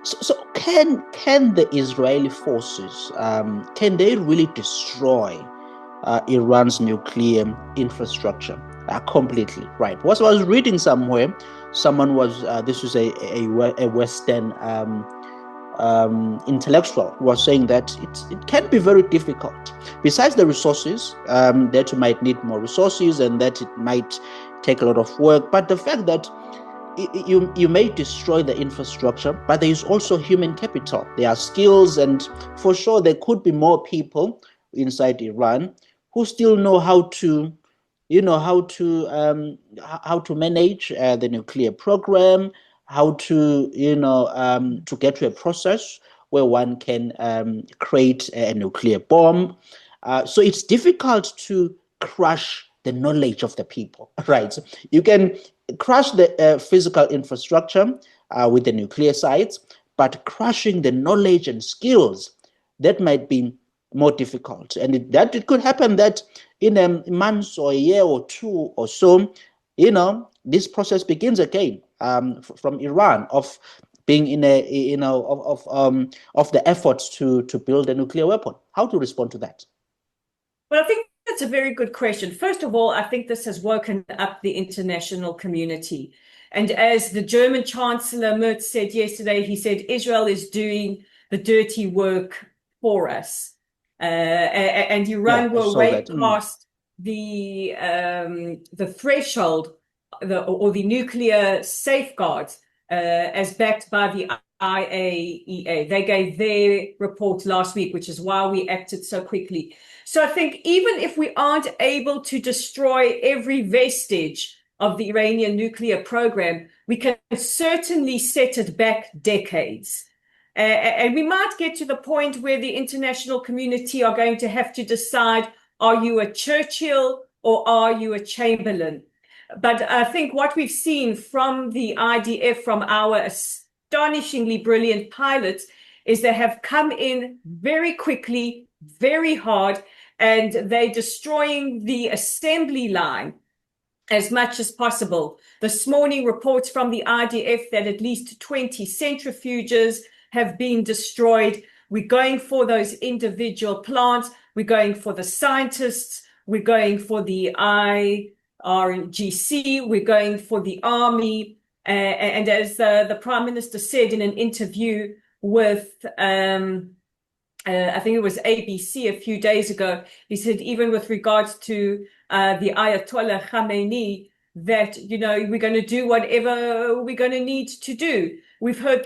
So can the Israeli forces can they really destroy Iran's nuclear infrastructure completely? Right. What I was reading somewhere, someone was this was a Western intellectual was saying that it can be very difficult. Besides the resources, that you might need more resources and that it might take a lot of work. But the fact that you may destroy the infrastructure, but there is also human capital. There are skills, and for sure there could be more people inside Iran who still know how to, how to manage the nuclear program, how to to get to a process where one can create a nuclear bomb. So it's difficult to crush the knowledge of the people, right? So you can crush the physical infrastructure with the nuclear sites, but crushing the knowledge and skills, that might be more difficult. And it could happen that in a month or a year or two or so, this process begins again from Iran of being in a of the efforts to build a nuclear weapon. How to respond to that? Well, I think that's a very good question. First of all, I think this has woken up the international community. And as the German Chancellor Merz said yesterday, he said Israel is doing the dirty work for us. And Yeah, Iran I will saw way that. past the threshold or the nuclear safeguards as backed by the IAEA. They gave their report last week, which is why we acted so quickly. So I think even if we aren't able to destroy every vestige of the Iranian nuclear program, we can certainly set it back decades. And we might get to the point where the international community are going to have to decide, are you a Churchill or are you a Chamberlain? But I think what we've seen from the IDF, from our astonishingly brilliant pilots, is they have come in very quickly, very hard, and they're destroying the assembly line as much as possible. This morning, reports from the IDF that at least 20 centrifuges have been destroyed. We're going for those individual plants. We're going for the scientists. We're going for the IRGC. We're going for the army. And as the Prime Minister said in an interview with I think it was ABC a few days ago, he said even with regards to the Ayatollah Khamenei, that, we're going to do whatever we're going to need to do. We've heard